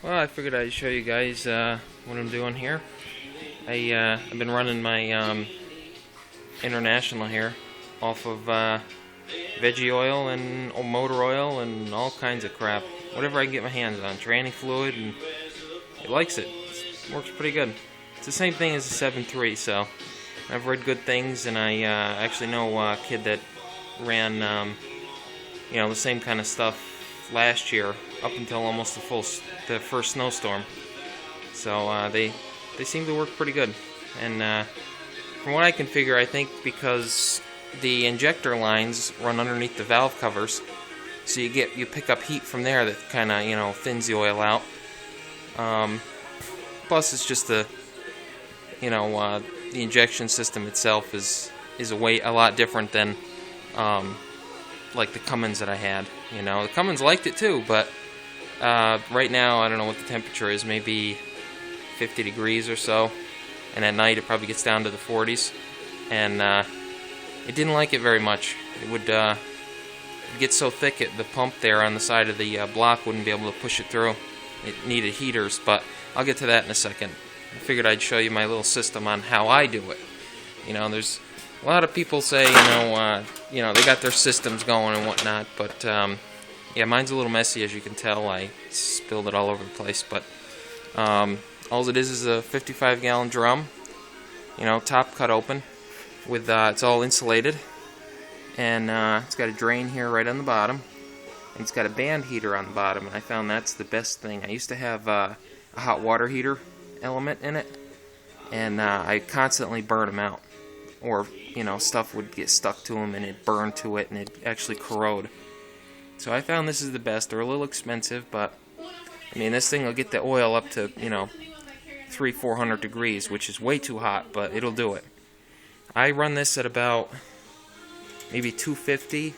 Well, I figured I'd show you guys what I'm doing here. I've been running my International here off of veggie oil and motor oil and all kinds of crap. Whatever I can get my hands on. Tranny fluid, and it likes it. It works pretty good. It's the same thing as the 7.3, so I've read good things, and I actually know a kid that ran the same kind of stuff last year up until almost the first snowstorm. So they seem to work pretty good. And from what I can figure, I think because the injector lines run underneath the valve covers, so you pick up heat from there that kind of thins the oil out. Plus, it's just the injection system itself is a lot different than like the Cummins that I had. The Cummins liked it too, but right now I don't know what the temperature is, maybe 50 degrees or so, and at night it probably gets down to the 40s, and it didn't like it very much. It would get so thick the pump there on the side of the block wouldn't be able to push it through. It needed heaters, but I'll get to that in a second. I figured I'd show you my little system on how I do it. There's a lot of people say, they got their systems going and whatnot, but yeah, mine's a little messy, as you can tell. I spilled it all over the place, but all it is a 55-gallon drum, top cut open, with it's all insulated, and it's got a drain here right on the bottom, and it's got a band heater on the bottom, and I found that's the best thing. I used to have a hot water heater element in it, and I constantly burn them out, or stuff would get stuck to them and it burned to it and it actually corrode. So I found this is the best. They're a little expensive, but I mean, this thing will get the oil up to 300-400 degrees, which is way too hot, but it'll do it. I run this at about maybe 250,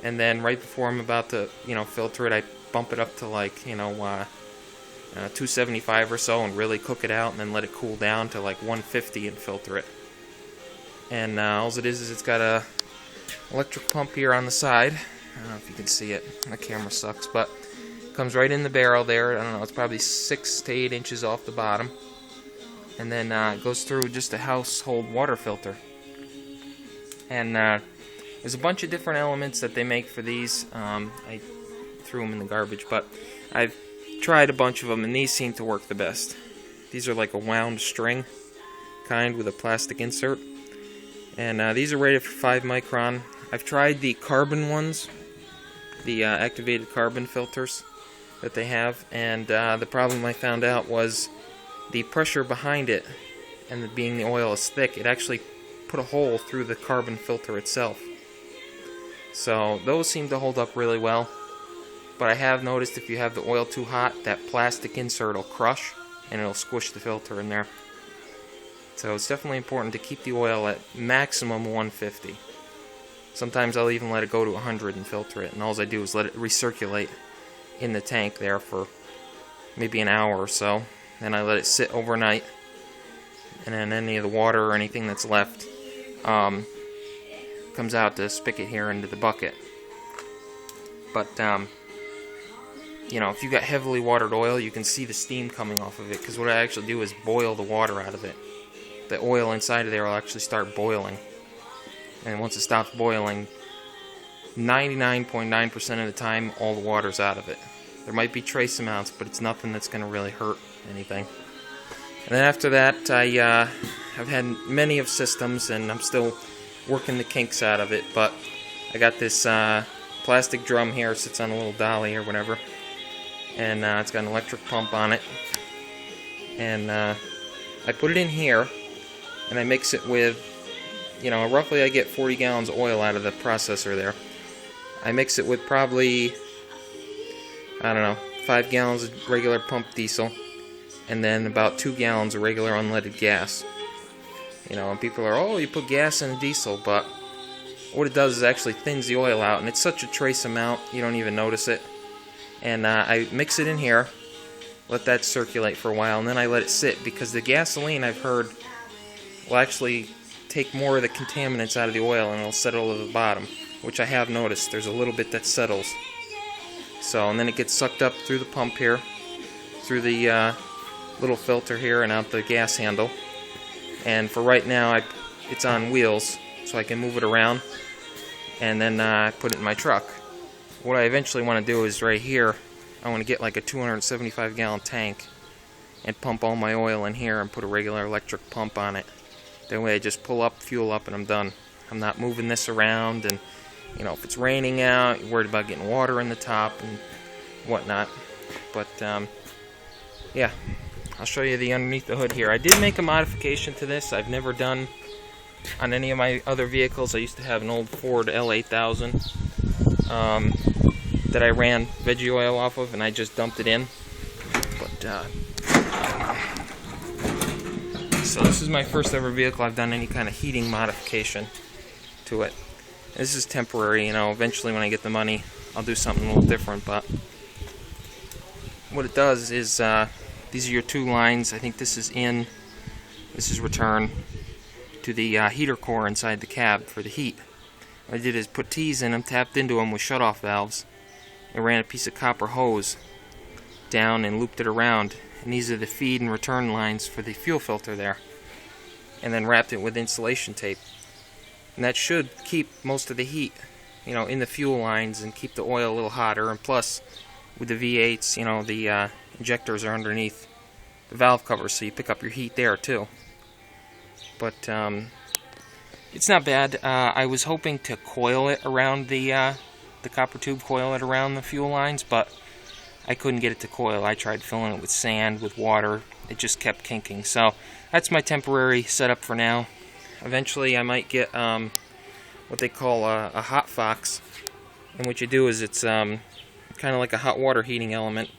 and then right before I'm about to filter it, I bump it up to like 275 or so and really cook it out, and then let it cool down to like 150 and filter it. And all it is it's got a electric pump here on the side. I don't know if you can see it. The camera sucks, but it comes right in the barrel there. I don't know, it's probably 6 to 8 inches off the bottom. And then it goes through just a household water filter. And there's a bunch of different elements that they make for these. I threw them in the garbage, but I've tried a bunch of them, and these seem to work the best. These are like a wound string kind with a plastic insert. And these are rated for 5 micron. I've tried the carbon ones, the activated carbon filters that they have, and the problem I found out was the pressure behind it, and being the oil is thick, it actually put a hole through the carbon filter itself. So those seem to hold up really well, but I have noticed if you have the oil too hot, that plastic insert will crush and it'll squish the filter in there. So it's definitely important to keep the oil at maximum 150. Sometimes I'll even let it go to 100 and filter it, and all I do is let it recirculate in the tank there for maybe an hour or so. Then I let it sit overnight, and then any of the water or anything that's left comes out the spigot here into the bucket. But if you got heavily watered oil, you can see the steam coming off of it, because what I actually do is boil the water out of it. The oil inside of there will actually start boiling, and once it stops boiling, 99.9% of the time, all the water's out of it. There might be trace amounts, but it's nothing that's going to really hurt anything. And then after that, I've had many of systems, and I'm still working the kinks out of it, but I got this plastic drum here. It sits on a little dolly or whatever, and it's got an electric pump on it, and I put it in here, and I mix it with, roughly I get 40 gallons of oil out of the processor there. I mix it with probably, 5 gallons of regular pump diesel, and then about 2 gallons of regular unleaded gas. And people are, oh, you put gas in a diesel, but what it does is actually thins the oil out, and it's such a trace amount, you don't even notice it. And I mix it in here, let that circulate for a while, and then I let it sit, because the gasoline, I've heard, will actually take more of the contaminants out of the oil, and it'll settle to the bottom, which I have noticed. There's a little bit that settles. So, and then it gets sucked up through the pump here, through the little filter here and out the gas handle. And for right now, it's on wheels, so I can move it around and then put it in my truck. What I eventually want to do is right here, I want to get like a 275 gallon tank and pump all my oil in here and put a regular electric pump on it. That way I just pull up, fuel up, and I'm done. I'm not moving this around, and you know, if it's raining out, you're worried about getting water in the top and whatnot. But yeah, I'll show you the underneath the hood here. I did make a modification to this. I've never done on any of my other vehicles. I used to have an old Ford L8000 that I ran veggie oil off of, and I just dumped it in. But so this is my first ever vehicle I've done any kind of heating modification to it. This is temporary, you know. Eventually when I get the money, I'll do something a little different. But what it does is these are your two lines. I think this is in, this is return to the heater core inside the cab for the heat. What I did is put T's in them, tapped into them with shutoff valves, and ran a piece of copper hose down and looped it around. And these are the feed and return lines for the fuel filter there. And then wrapped it with insulation tape. And that should keep most of the heat, you know, in the fuel lines and keep the oil a little hotter. And plus, with the V8s, you know, the injectors are underneath the valve cover, so you pick up your heat there too. But it's not bad. I was hoping to coil it around the copper tube, coil it around the fuel lines, but I couldn't get it to coil. I tried filling it with sand, with water. It just kept kinking. So that's my temporary setup for now. Eventually I might get what they call a hot fox. And what you do is it's kind of like a hot water heating element.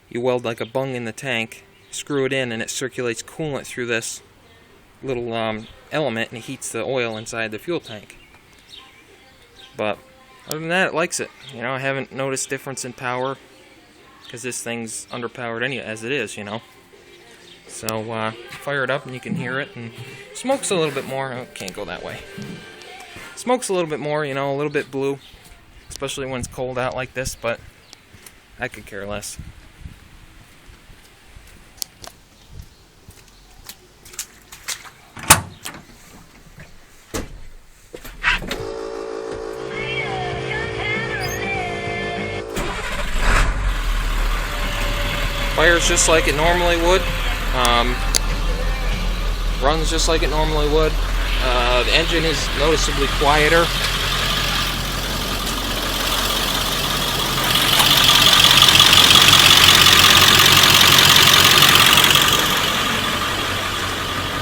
You weld like a bung in the tank, screw it in, and it circulates coolant through this little element, and it heats the oil inside the fuel tank. But other than that, it likes it. You know, I haven't noticed difference in power, because this thing's underpowered as it is, you know. So fire it up and you can hear it, and smokes a little bit more. Oh, can't go that way. Smokes a little bit more, you know, a little bit blue, especially when it's cold out like this, but I could care less. Fires just like it normally would. Runs just like it normally would. The engine is noticeably quieter.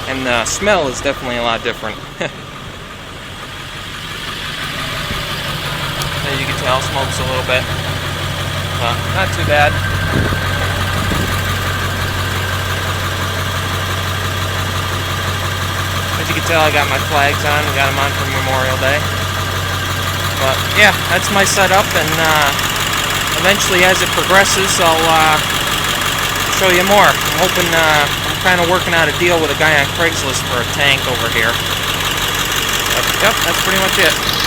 And the smell is definitely a lot different. As you can tell, smokes a little bit. Not too bad. As you can tell, I got my flags on. We got them on for Memorial Day. But yeah, that's my setup, and eventually, as it progresses, I'll show you more. I'm hoping, I'm kind of working out a deal with a guy on Craigslist for a tank over here. But, yep, that's pretty much it.